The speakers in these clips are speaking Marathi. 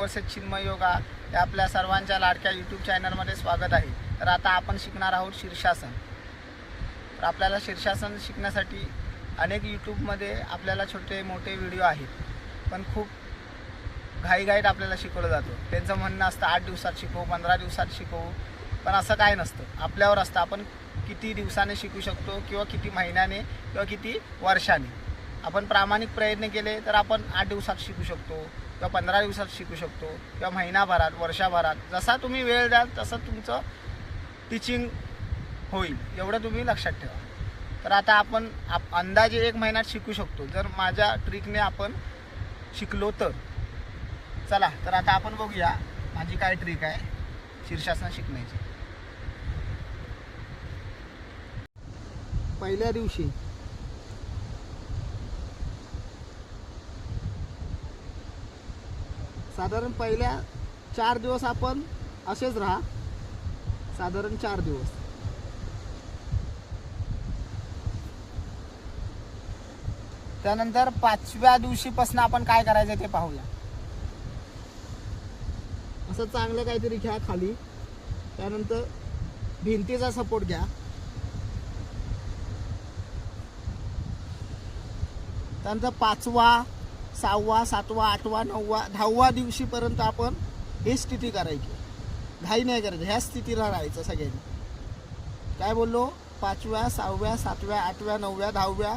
व्यवस्थित चिन्मय योगा या आपल्या सर्वांच्या लाडक्या यूट्यूब चॅनलमध्ये स्वागत आहे। तर आता आपण शिकणार आहोत शीर्षासन। तर आपल्याला शीर्षासन शिकण्यासाठी अनेक यूट्यूबमध्ये आपल्याला छोटे मोठे व्हिडिओ आहेत, पण खूप घाईघाईत आपल्याला शिकवलं जातं। त्यांचं म्हणणं असतं 8 दिवसात शिकवू, 15 दिवसात शिकवू, पण असं काय नसतं। आपल्यावर असतं आपण किती दिवसाने शिकू शकतो किंवा किती महिन्याने किंवा किती वर्षाने। आपण प्रामाणिक प्रयत्न केले तर आपण 8 दिवसात शिकू शकतो किंवा 15 दिवसात शिकू शकतो किंवा महिनाभरात, वर्षभरात, जसा तुम्ही वेळ द्याल तसं तुमचं टीचिंग होईल, एवढं तुम्ही लक्षात ठेवा। तर आता आपण अंदाजे 1 महिन्यात शिकू शकतो जर माझ्या ट्रिकने आपण शिकलो तर। चला तर आता आपण बघूया माझी काय ट्रिक आहे शीर्षासन शिकण्याची। पहिल्या दिवशी साधारण पहिल्या 4 दिवस आपण असेच राहा, साधारण 4 दिवस। त्यानंतर 5व्या दिवशीपासून आपण काय करायचं ते पाहूया। असं चांगलं काहीतरी घ्या खाली, त्यानंतर भिंतीचा सपोर्ट घ्या। त्यानंतर 5वा, 6वा, 7वा, 8वा, 9वा, 10वा दिवशीपर्यंत आपण ही स्थिती करायची, घाई नाही करायची, ह्या स्थितीला राहायचं सगळ्यांनी। काय बोललो? 5व्या, 6व्या, 7व्या, 8व्या, 9व्या, 10व्या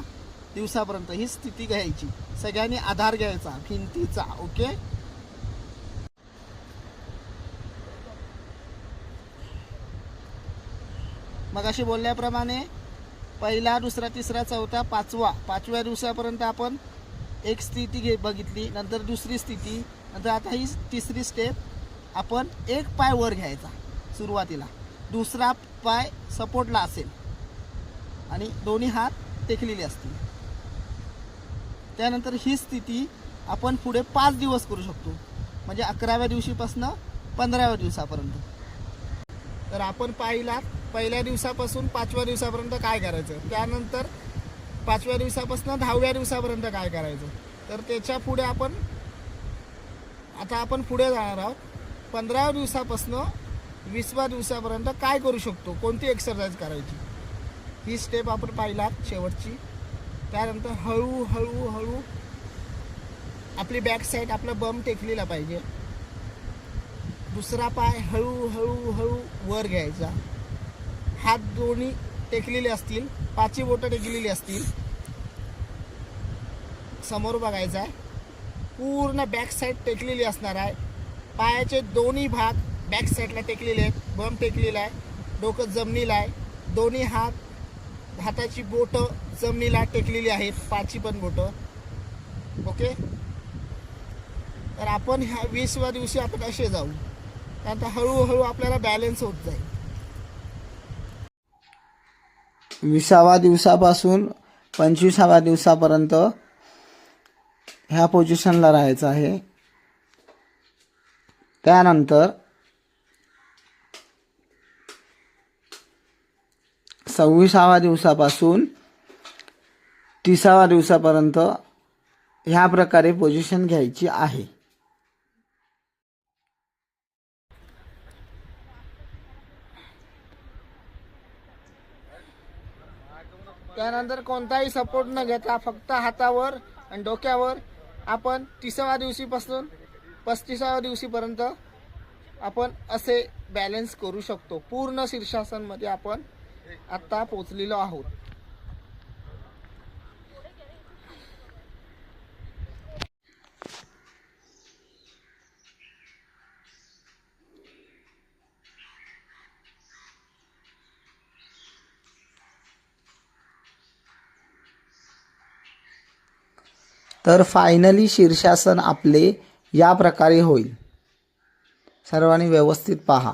दिवसापर्यंत ही स्थिती घ्यायची, सगळ्यांनी आधार घ्यायचा भिंतीचा। ओके, मग अशी बोलल्याप्रमाणे पहिला, दुसरा, तिसरा, चौथा, 5व्या दिवसापर्यंत आपण एक स्थिती बघितली, नंतर दुसरी स्थिती, नंतर आता ही तिसरी स्टेप। आपण एक पाय वर घ्यायचा सुरुवातीला, दुसरा पाय सपोर्टला असेल आणि दोन्ही हात टेकलेले असतील। त्यानंतर ही स्थिती आपण पुढे 5 दिवस करू शकतो, म्हणजे 11व्या दिवशीपासून 15व्या दिवसापर्यंत। तर आपण पहिल्या दिवसापासून 5व्या दिवसापर्यंत काय करायचं, त्यानंतर 5व्या दिवसापासून 10व्या दिवसापर्यंत काय करायचं, तर त्याच्या पुढे आपण पुढे जाणार आहोत। 15व्या दिवसापासून 20व्या दिवसापर्यंत काय करू शकतो, कोणती एक्सरसाइज करायची, ही स्टेप आपण पाहिलात शेवटची। त्यानंतर हळूहळू आपली बॅक साईड, आपला बम टेकलेला पाहिजे। दुसरा पाय हळूहळू वर घ्यायचा, हात दोन्ही टेकलेले असतील, 5 बोटं टेकलेली असतील, समोर बघायचं आहे, पूर्ण बॅक साईड टेकलेली असणार आहे। पायाचे दोन्ही भाग बॅक साईडला टेकलेले आहेत, बम टेकलेला आहे, डोकं जमिनीला आहे, दोन्ही हाताची बोटं जमिनीला टेकलेली आहेत, 5 पण बोटं। ओके, तर आपण ह्या 20व्या दिवशी आपण असे जाऊ, त्यानंतर हळूहळू आपल्याला बॅलन्स होत जाईल। 20व्या दिवसापासून 25व्या दिवसापर्यंत ह्या पोझिशनला राहायचं आहे। त्यानंतर 26व्या दिवसापासून 30व्या दिवसापर्यंत ह्या प्रकारे पोझिशन घ्यायची आहे। त्यानंतर कोणताही सपोर्ट न घेता फक्त हातावर आणि डोक्यावर आपण 30व्या दिवशीपासून 35व्या दिवशीपर्यंत आपण असे बॅलन्स करू शकतो। पूर्ण शीर्षासनमध्ये आपण आता पोचलेलो आहोत। तर फायनली शीर्षासन आपले या प्रकारे होईल। सर्वांनी व्यवस्थित पहा।